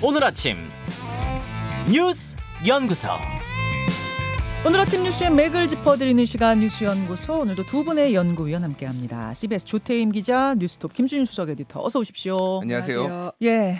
오늘 아침 뉴스 연구소. 오늘 아침 뉴스의 맥을 짚어드리는 시간 뉴스연구소. 오늘도 두 분의 연구위원 함께합니다. CBS 조태임 기자, 뉴스톱 김준일 수석 에디터, 어서 오십시오. 안녕하세요. 예,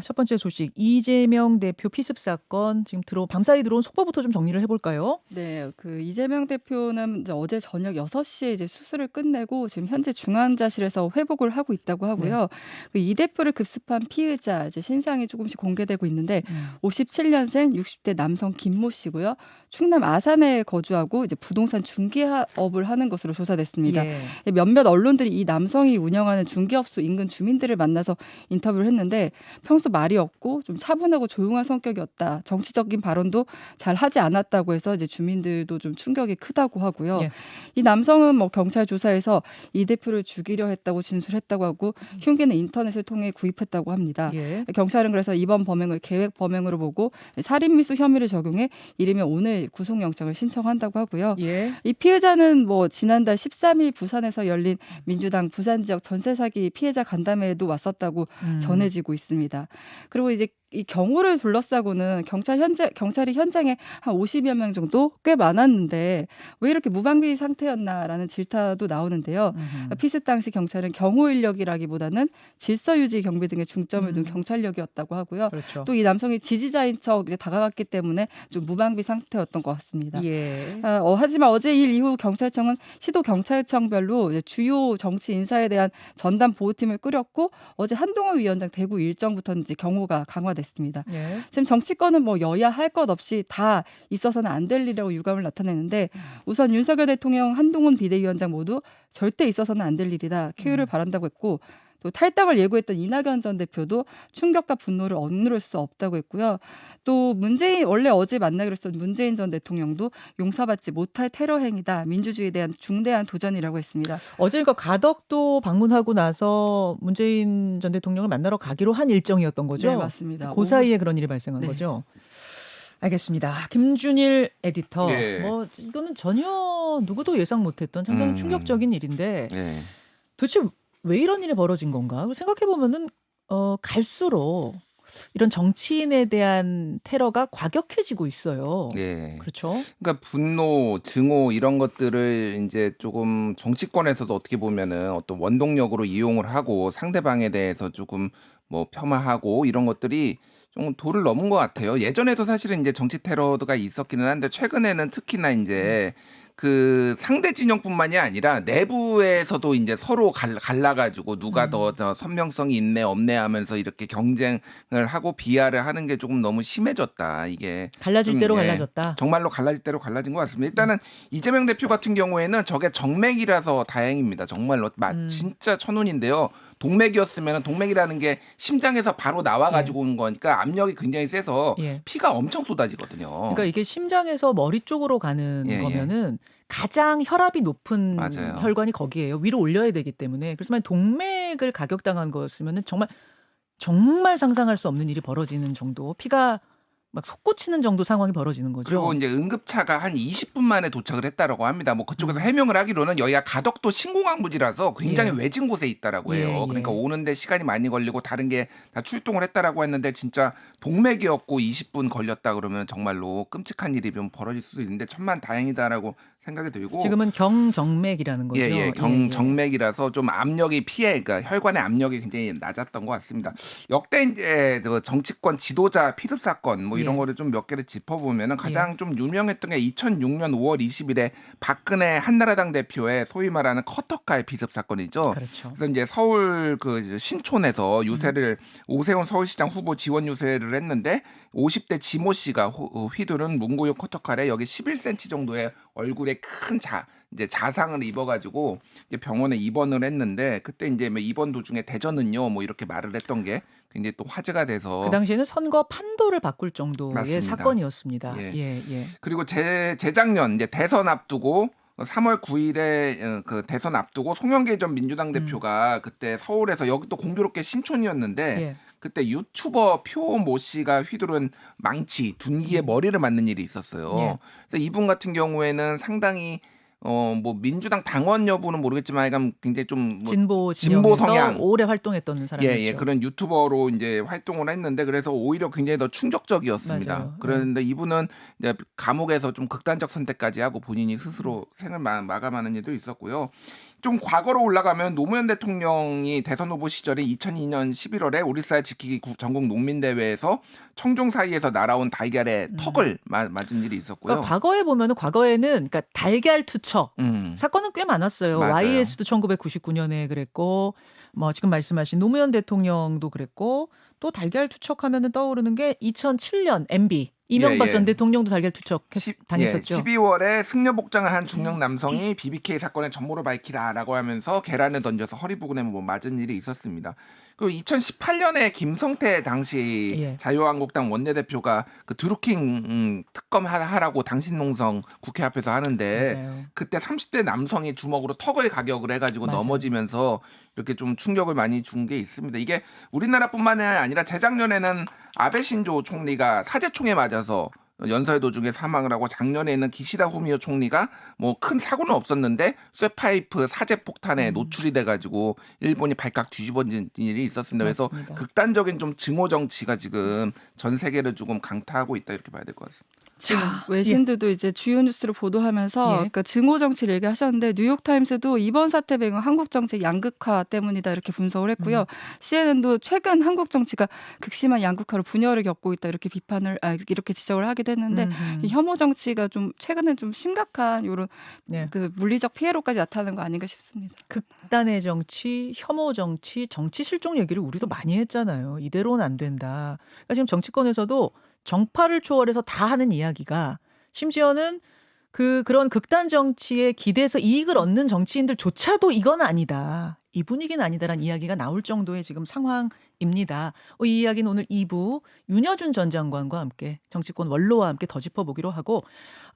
첫 번째 소식 이재명 대표 피습 사건 지금 밤사이 들어온 속보부터 좀 정리를 해볼까요? 네, 그 이재명 대표는 이제 어제 저녁 6시에 이제 수술을 끝내고 지금 현재 중환자실에서 회복을 하고 있다고 하고요. 네. 그 이 대표를 급습한 피의자 이제 신상이 조금씩 공개되고 있는데 57년생 60대 남성 김모 씨고요. 충남 아산에 거주하고 이제 부동산 중개업을 하는 것으로 조사됐습니다. 예. 몇몇 언론들이 이 남성이 운영하는 중개업소 인근 주민들을 만나서 인터뷰를 했는데 평소 말이 없고 좀 차분하고 조용한 성격이었다. 정치적인 발언도 잘 하지 않았다고 해서 이제 주민들도 좀 충격이 크다고 하고요. 예. 이 남성은 뭐 경찰 조사에서 이 대표를 죽이려 했다고 진술했다고 하고 흉기는 인터넷을 통해 구입했다고 합니다. 예. 경찰은 그래서 이번 범행을 계획 범행으로 보고 살인미수 혐의를 적용해 이르면 오늘 구속영장을 신청한다고 하고요. 예. 이 피해자는 뭐 지난달 13일 부산에서 열린 민주당 부산 지역 전세 사기 피해자 간담회에도 왔었다고 전해지고 있습니다. 그리고 이제 이 경호를 둘러싸고는 경찰이 현장에 한 50여 명 정도 꽤 많았는데 왜 이렇게 무방비 상태였나라는 질타도 나오는데요. 피습 당시 경찰은 경호 인력이라기보다는 질서 유지 경비 등에 중점을 둔 경찰력이었다고 하고요. 그렇죠. 또 이 남성이 지지자인 척 이제 다가갔기 때문에 좀 무방비 상태였던 것 같습니다. 예. 하지만 어제 일 이후 경찰청은 시도 경찰청별로 이제 주요 정치 인사에 대한 전담 보호팀을 꾸렸고 어제 한동훈 위원장 대구 일정부터는 이제 경호가 강화됐습니다. 예. 지금 정치권은 뭐 여야 할 것 없이 다 있어서는 안 될 일이라고 유감을 나타내는데 우선 윤석열 대통령, 한동훈 비대위원장 모두 절대 있어서는 안 될 일이다. 쾌유를 바란다고 했고 또 탈당을 예고했던 이낙연 전 대표도 충격과 분노를 억누를 수 없다고 했고요. 또 원래 어제 만나기로 했던 문재인 전 대통령도 용서받지 못할 테러 행위다. 민주주의에 대한 중대한 도전이라고 했습니다. 어제 그러니까 가덕도 방문하고 나서 문재인 전 대통령을 만나러 가기로 한 일정이었던 거죠? 네, 맞습니다. 그 사이에 그런 일이 발생한 네. 거죠? 알겠습니다. 김준일 에디터. 예. 뭐 이거는 전혀 누구도 예상 못했던 상당히 충격적인 일인데 네. 도대체 왜 이런 일이 벌어진 건가? 생각해 보면은 갈수록 이런 정치인에 대한 테러가 과격해지고 있어요. 네. 그렇죠? 그러니까 분노, 증오 이런 것들을 이제 조금 정치권에서도 어떻게 보면은 어떤 원동력으로 이용을 하고 상대방에 대해서 조금 뭐 폄하하고 이런 것들이 좀 도를 넘은 것 같아요. 예전에도 사실은 이제 정치 테러가 있었기는 한데 최근에는 특히나 이제 그 상대 진영뿐만이 아니라 내부에서도 이제 서로 갈라가지고 누가 더 선명성이 있네 없네 하면서 이렇게 경쟁을 하고 비하를 하는 게 조금 너무 심해졌다. 이게 갈라질 좀, 대로 예, 갈라졌다. 정말로 갈라질 대로 갈라진 것 같습니다. 일단은 이재명 대표 같은 경우에는 저게 정맥이라서 다행입니다. 정말로 진짜 천운인데요. 동맥이었으면 동맥이라는 게 심장에서 바로 나와가지고 온 거니까 압력이 굉장히 세서 예. 피가 엄청 쏟아지거든요. 그러니까 이게 심장에서 머리 쪽으로 가는 예, 예. 거면은 가장 혈압이 높은 맞아요. 혈관이 거기에요. 위로 올려야 되기 때문에. 그래서 만약 동맥을 가격당한 거였으면은 정말 상상할 수 없는 일이 벌어지는 정도, 피가 막 솟구치는 정도 상황이 벌어지는 거죠. 그리고 이제 응급차가 한 20분 만에 도착을 했다라고 합니다. 뭐 그쪽에서 해명을 하기로는 여기가 가덕도 신공항부지라서 굉장히 예. 외진 곳에 있다라고 해요. 예, 예. 그러니까 오는데 시간이 많이 걸리고 다른 게 다 출동을 했다라고 했는데 진짜 동맥이었고 20분 걸렸다 그러면 정말로 끔찍한 일이 좀 벌어질 수도 있는데 천만 다행이다라고 생각이 들고 지금은 경정맥이라는 거죠. 예, 경정맥이라서 좀 압력이 그러니까 혈관의 압력이 굉장히 낮았던 것 같습니다. 역대 이제 그 정치권 지도자 피습 사건 뭐 이런 예. 거를 좀 몇 개를 짚어보면은 가장 좀 유명했던 게 2006년 5월 20일에 박근혜 한나라당 대표의 소위 말하는 커터칼 피습 사건이죠. 그렇죠. 그래서 이제 서울 그 신촌에서 오세훈 서울시장 후보 지원 유세를 했는데 50대 지모 씨가 휘두른 문구용 커터칼에 여기 11cm 정도의 얼굴에 큰 이제 자상을 입어가지고 이제 병원에 입원을 했는데 그때 이제 뭐 입원 도중에 대전은요 뭐 이렇게 말을 했던 게 굉장히 또 화제가 돼서 그 당시에는 선거 판도를 바꿀 정도의 맞습니다. 사건이었습니다. 예. 예. 그리고 재작년 이제 대선 앞두고 3월 9일에 그 대선 앞두고 송영길 전 민주당 대표가 그때 서울에서 여기 또 공교롭게 신촌이었는데 예. 그때 유튜버 표모 씨가 휘두른 망치 둔기에 머리를 맞는 일이 있었어요. 예. 그래서 이분 같은 경우에는 상당히 뭐 민주당 당원 여부는 모르겠지만 약간 굉장히 좀 뭐 진보 진보 진영에서 성향. 오래 활동했던 사람이죠. 예, 그런 유튜버로 이제 활동을 했는데 그래서 오히려 굉장히 더 충격적이었습니다. 맞아요. 그런데 이분은 이제 감옥에서 좀 극단적 선택까지 하고 본인이 스스로 생을 마감하는 일도 있었고요. 좀 과거로 올라가면 노무현 대통령이 대선 후보 시절에 2002년 11월에 우리 쌀 지키기 전국 농민대회에서 청중 사이에서 날아온 달걀에 턱을 맞은 일이 있었고요. 그러니까 과거에 보면은 과거에는 그러니까 달걀 투척 사건은 꽤 많았어요. 맞아요. YS도 1999년에 그랬고 뭐 지금 말씀하신 노무현 대통령도 그랬고 또 달걀 투척하면은 떠오르는 게 2007년 MB 이명박 예. 전 대통령도 달걀 투척 당했었죠. 12월에 승려복장을 한 중년 남성이 BBK 사건의 전모를 밝히라라고 하면서 계란을 던져서 허리 부근에 뭐 맞은 일이 있었습니다. 그리고 2018년에 김성태 당시 예. 자유한국당 원내대표가 그 드루킹 특검 하라고 당신 농성 국회 앞에서 하는데 맞아요. 그때 30대 남성이 주먹으로 턱을 가격을 해가지고 맞아요. 넘어지면서 이렇게 좀 충격을 많이 준 게 있습니다. 이게 우리나라뿐만이 아니라 재작년에는 아베 신조 총리가 사제총에 맞아서 연설 도중에 사망을 하고 작년에는 기시다 후미오 총리가 뭐 큰 사고는 없었는데 쇠파이프 사제 폭탄에 노출이 돼가지고 일본이 발칵 뒤집어진 일이 있었습니다. 그래서 맞습니다. 극단적인 좀 증오 정치가 지금 전 세계를 조금 강타하고 있다 이렇게 봐야 될 것 같습니다. 지금 외신들도 이제 주요 뉴스를 보도하면서 예. 그러니까 증오 정치를 얘기하셨는데 뉴욕타임스도 이번 사태 배경 한국 정치 양극화 때문이다 이렇게 분석을 했고요. CNN도 최근 한국 정치가 극심한 양극화로 분열을 겪고 있다 이렇게 이렇게 지적을 하기도 했는데 이 혐오 정치가 좀 최근에 좀 심각한 이런 네. 그 물리적 피해로까지 나타나는 거 아닌가 싶습니다. 극단의 정치, 혐오 정치, 정치 실종 얘기를 우리도 많이 했잖아요. 이대로는 안 된다. 그러니까 지금 정치권에서도 정파를 초월해서 다 하는 이야기가 심지어는 그런 극단 정치에 기대서 이익을 얻는 정치인들조차도 이건 아니다. 이 분위기는 아니다라는 이야기가 나올 정도의 지금 상황입니다. 이 이야기는 오늘 2부 윤여준 전 장관과 함께 정치권 원로와 함께 더 짚어보기로 하고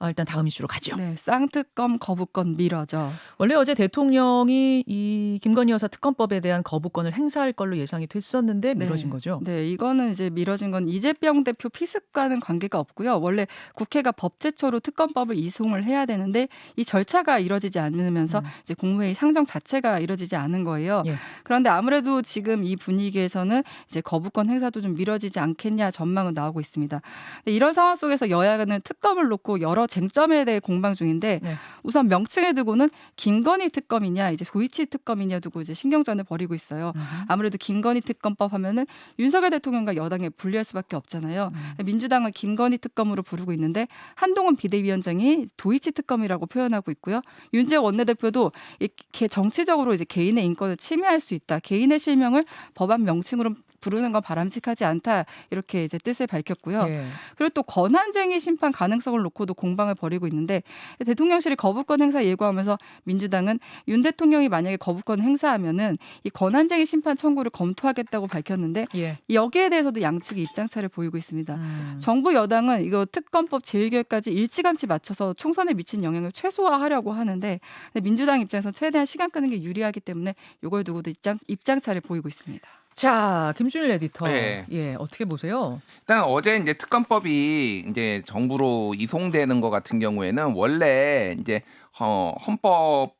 일단 다음 이슈로 가죠. 네, 쌍특검 거부권 미뤄져. 원래 어제 대통령이 이 김건희 여사 특검법에 대한 거부권을 행사할 걸로 예상이 됐었는데 미뤄진 거죠. 네, 이거는 이제 미뤄진 건 이재명 대표 피습과는 관계가 없고요. 원래 국회가 법제처로 특검법을 이송을 해야 되는데 이 절차가 이뤄지지 않으면서 이제 국무회의 상정 자체가 이뤄지지 않은 거예요. 예. 그런데 아무래도 지금 이 분위기에서는 이제 거부권 행사도 좀 미뤄지지 않겠냐 전망은 나오고 있습니다. 이런 상황 속에서 여야는 특검을 놓고 여러 쟁점에 대해 공방 중인데 네. 우선 명칭에 두고는 김건희 특검이냐 이제 도이치 특검이냐 두고 이제 신경전을 벌이고 있어요. 아무래도 김건희 특검법 하면은 윤석열 대통령과 여당에 불리할 수밖에 없잖아요. 민주당은 김건희 특검으로 부르고 있는데 한동훈 비대위원장이 도이치 특검이라고 표현하고 있고요. 윤재호 원내대표도 이렇게 정치적으로 이제 개인의 인권을 침해할 수 있다. 개인의 실명을 법안 명칭으로 부르는 건 바람직하지 않다 이렇게 이제 뜻을 밝혔고요. 예. 그리고 또 권한쟁의 심판 가능성을 놓고도 공방을 벌이고 있는데 대통령실이 거부권 행사 예고하면서 민주당은 윤 대통령이 만약에 거부권 행사하면은 이 권한쟁의 심판 청구를 검토하겠다고 밝혔는데 예. 여기에 대해서도 양측이 입장차를 보이고 있습니다. 정부 여당은 이거 특검법 제1결까지 일찌감치 맞춰서 총선에 미친 영향을 최소화하려고 하는데 민주당 입장에서는 최대한 시간 끄는 게 유리하기 때문에 이걸 두고도 입장차를 보이고 있습니다. 자, 김준일 에디터. 네. 예, 어떻게 보세요? 일단 어제 이제 특검법이 이제 정부로 이송되는 것 같은 경우에는 원래 이제 헌법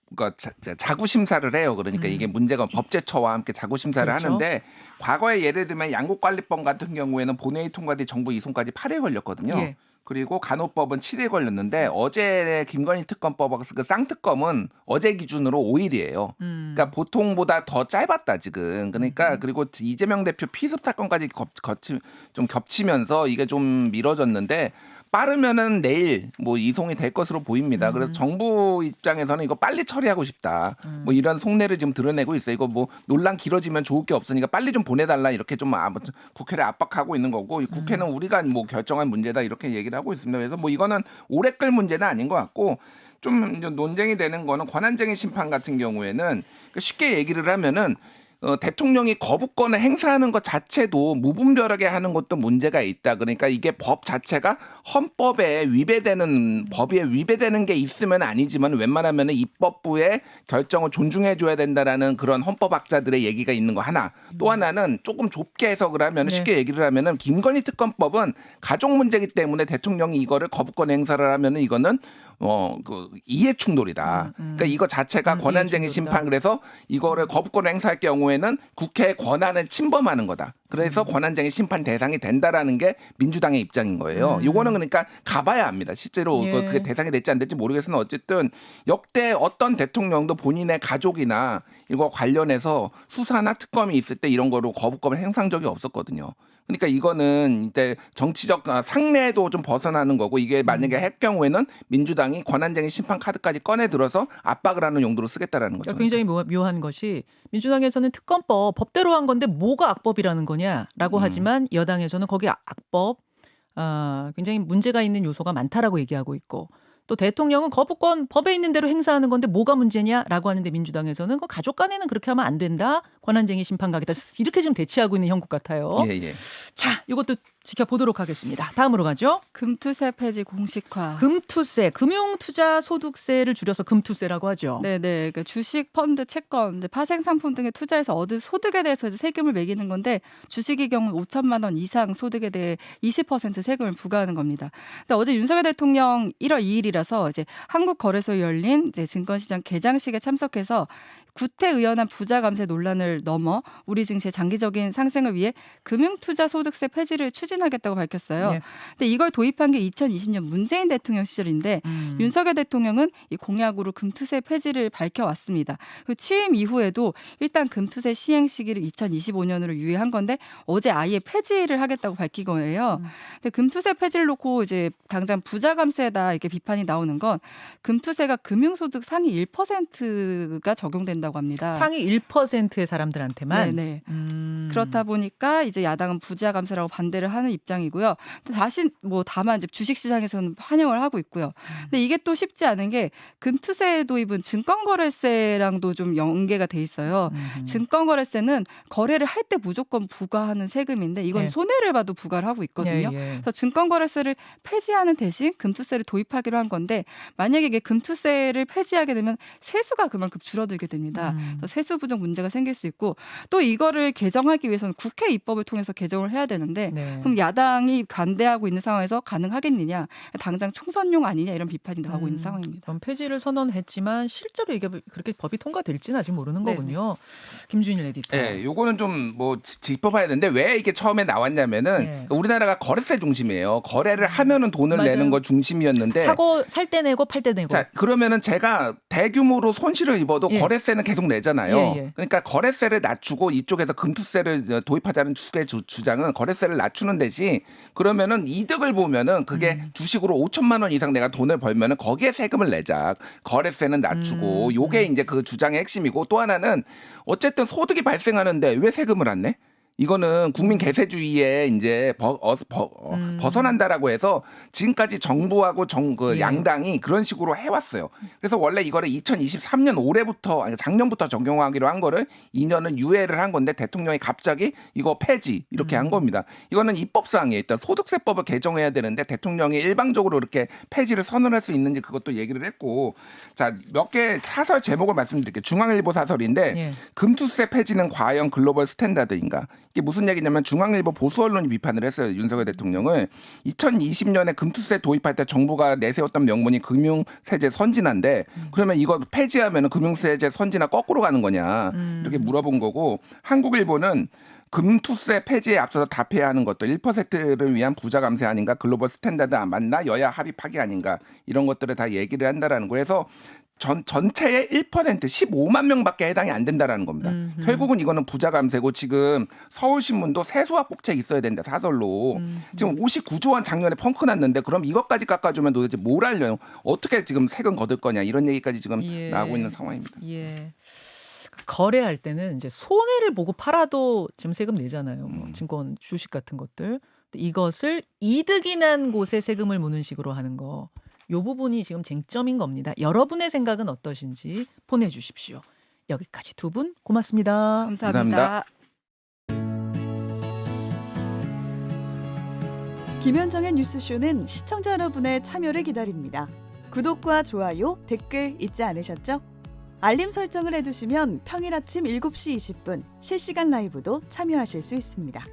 자구 심사를 해요. 그러니까 이게 문제가 법제처와 함께 자구 심사를 그렇죠. 하는데 과거에 예를 들면 양국관리법 같은 경우에는 본회의 통과 뒤 정부 이송까지 8일 걸렸거든요. 예. 그리고 간호법은 7일 걸렸는데 어제 김건희 특검법 그 쌍특검은 어제 기준으로 5일이에요. 그러니까 보통보다 더 짧았다 지금. 그러니까 그리고 이재명 대표 피습 사건까지 좀 겹치면서 이게 좀 미뤄졌는데 빠르면은 내일 뭐 이송이 될 것으로 보입니다. 그래서 정부 입장에서는 이거 빨리 처리하고 싶다. 뭐 이런 속내를 지금 드러내고 있어요. 이거 뭐 논란 길어지면 좋을 게 없으니까 빨리 좀 보내달라 이렇게 좀 국회를 압박하고 있는 거고 국회는 우리가 뭐 결정한 문제다 이렇게 얘기를 하고 있습니다. 그래서 뭐 이거는 오래 끌 문제는 아닌 것 같고 좀 논쟁이 되는 거는 권한쟁의 심판 같은 경우에는 쉽게 얘기를 하면은 대통령이 거부권을 행사하는 것 자체도 무분별하게 하는 것도 문제가 있다. 그러니까 이게 법 자체가 헌법에 위배되는 법에 위배되는 게 있으면 아니지만 웬만하면은 입법부의 결정을 존중해줘야 된다라는 그런 헌법학자들의 얘기가 있는 거 하나. 또 하나는 조금 좁게 해석을 하면 네. 쉽게 얘기를 하면은 김건희 특검법은 가족 문제이기 때문에 대통령이 이거를 거부권 행사를 하면은 이거는 그 이해 충돌이다. 그러니까 이거 자체가 권한쟁의 심판 그래서 이거를 거부권을 행사할 경우에는 국회의 권한을 침범하는 거다. 그래서 권한쟁의 심판 대상이 된다라는 게 민주당의 입장인 거예요. 요거는 그러니까 가봐야 합니다. 실제로 예. 그게 대상이 될지 안 될지 모르겠으나 어쨌든 역대 어떤 대통령도 본인의 가족이나 이거 관련해서 수사나 특검이 있을 때 이런 거로 거부권을 행사한 적이 없었거든요. 그러니까 이거는 이때 정치적 상례도 좀 벗어나는 거고 이게 만약에 할 경우에는 민주당이 권한쟁의 심판 카드까지 꺼내 들어서 압박을 하는 용도로 쓰겠다라는 거죠. 그러니까 굉장히 묘한 것이 민주당에서는 특검법 법대로 한 건데 뭐가 악법이라는 거냐라고 하지만 여당에서는 거기 악법 굉장히 문제가 있는 요소가 많다라고 얘기하고 있고 또 대통령은 거부권 법에 있는 대로 행사하는 건데 뭐가 문제냐라고 하는데 민주당에서는 그 가족 간에는 그렇게 하면 안 된다. 권한쟁의 심판 가겠다. 이렇게 지금 대치하고 있는 형국 같아요. 예. 자, 이것도 지켜보도록 하겠습니다. 다음으로 가죠. 금투세 폐지 공식화. 금투세, 금융투자소득세를 줄여서 금투세라고 하죠. 네네. 그러니까 주식, 펀드, 채권, 이제 파생상품 등에 투자해서 얻은 소득에 대해서 이제 세금을 매기는 건데 주식의 경우 5천만 원 이상 소득에 대해 20% 세금을 부과하는 겁니다. 근데 어제 윤석열 대통령 1월 2일이라서 이제 한국거래소에 열린 이제 증권시장 개장식에 참석해서 구태의연한 부자 감세 논란을 넘어 우리 증시의 장기적인 상승을 위해 금융투자소득세 폐지를 추진하겠다고 밝혔어요. 예. 근데 이걸 도입한 게 2020년 문재인 대통령 시절인데 윤석열 대통령은 이 공약으로 금투세 폐지를 밝혀왔습니다. 그 취임 이후에도 일단 금투세 시행 시기를 2025년으로 유예한 건데 어제 아예 폐지를 하겠다고 밝힌 거예요. 근데 금투세 폐지를 놓고 이제 당장 부자 감세다 이렇게 비판이 나오는 건 금투세가 금융소득 상위 1%가 적용된다고 합니다. 상위 1%의 사람들한테만. 네네. 그렇다 보니까 이제 야당은 부자 감세라고 반대를 하는 입장이고요. 다시 다만 이제 주식시장에서는 환영을 하고 있고요. 근데 이게 또 쉽지 않은 게 금투세 도입은 증권거래세랑도 좀 연계가 돼 있어요. 증권거래세는 거래를 할 때 무조건 부과하는 세금인데 이건 예. 손해를 봐도 부과를 하고 있거든요. 예. 그래서 증권거래세를 폐지하는 대신 금투세를 도입하기로 한 건데 만약에 이게 금투세를 폐지하게 되면 세수가 그만큼 줄어들게 됩니다. 그래서 세수 부족 문제가 생길 수 있고 또 이거를 개정하기 위해서는 국회 입법을 통해서 개정을 해야 되는데 네. 그럼 야당이 반대하고 있는 상황에서 가능하겠느냐? 당장 총선용 아니냐 이런 비판이 나오고 있는 상황입니다. 그럼 폐지를 선언했지만 실제로 이게 그렇게 법이 통과될지는 아직 모르는 네네. 거군요. 김준일 에디터. 네, 요거는 좀 짚어봐야 되는데 왜 이게 처음에 나왔냐면은 네. 우리나라가 거래세 중심이에요. 거래를 하면은 돈을 맞아요. 내는 거 중심이었는데. 사고 살 때 내고 팔 때 내고. 자, 그러면은 제가 대규모로 손실을 입어도 예. 거래세는 계속 내잖아요. 예. 그러니까 거래세를 낮추고 이쪽에서 금투세를 도입하자는 측의 주장은 거래세를 낮추는 대신 그러면은 이득을 보면은 그게 주식으로 5천만 원 이상 내가 돈을 벌면은 거기에 세금을 내자. 거래세는 낮추고 요게 이제 그 주장의 핵심이고 또 하나는 어쨌든 소득이 발생하는데 왜 세금을 안 내? 이거는 국민 개세주의에 이제 벗어난다라고 해서 지금까지 정부하고 예. 양당이 그런 식으로 해왔어요. 그래서 원래 이거를 2023년 올해부터 아니 작년부터 적용하기로 한 거를 2년은 유예를 한 건데 대통령이 갑자기 이거 폐지 이렇게 한 겁니다. 이거는 입법사항이에요. 일단 소득세법을 개정해야 되는데 대통령이 일방적으로 이렇게 폐지를 선언할 수 있는지 그것도 얘기를 했고 자, 몇 개 사설 제목을 말씀드릴게요. 중앙일보 사설인데 예. 금투세 폐지는 과연 글로벌 스탠다드인가? 이게 무슨 얘기냐면 중앙일보 보수 언론이 비판을 했어요. 윤석열 대통령을 2020년에 금투세 도입할 때 정부가 내세웠던 명분이 금융세제 선진화인데 그러면 이거 폐지하면 금융세제 선진화 거꾸로 가는 거냐 이렇게 물어본 거고 한국일보는 금투세 폐지에 앞서서 답해야 하는 것들 1%를 위한 부자 감세 아닌가 글로벌 스탠다드 안 맞나 여야 합의 파기 아닌가 이런 것들을 다 얘기를 한다라는 거 그래서 전체의 1% 15만 명밖에 해당이 안 된다라는 겁니다. 결국은 이거는 부자 감세고 지금 서울신문도 세수와 복책 있어야 된다 사설로 지금 59조 원 작년에 펑크 났는데 그럼 이것까지 깎아주면 도대체 뭘 하려요? 어떻게 지금 세금 거둘 거냐 이런 얘기까지 지금 예. 나오고 있는 상황입니다. 예. 거래할 때는 이제 손해를 보고 팔아도 지금 세금 내잖아요. 증권, 주식 같은 것들. 이것을 이득이 난 곳에 세금을 무는 식으로 하는 거. 요 부분이 지금 쟁점인 겁니다. 여러분의 생각은 어떠신지 보내주십시오. 여기까지 두 분 고맙습니다. 감사합니다. 김현정의 뉴스쇼는 시청자 여러분의 참여를 기다립니다. 구독과 좋아요, 댓글 잊지 않으셨죠? 알림 설정을 해두시면 평일 아침 7시 20분 실시간 라이브도 참여하실 수 있습니다.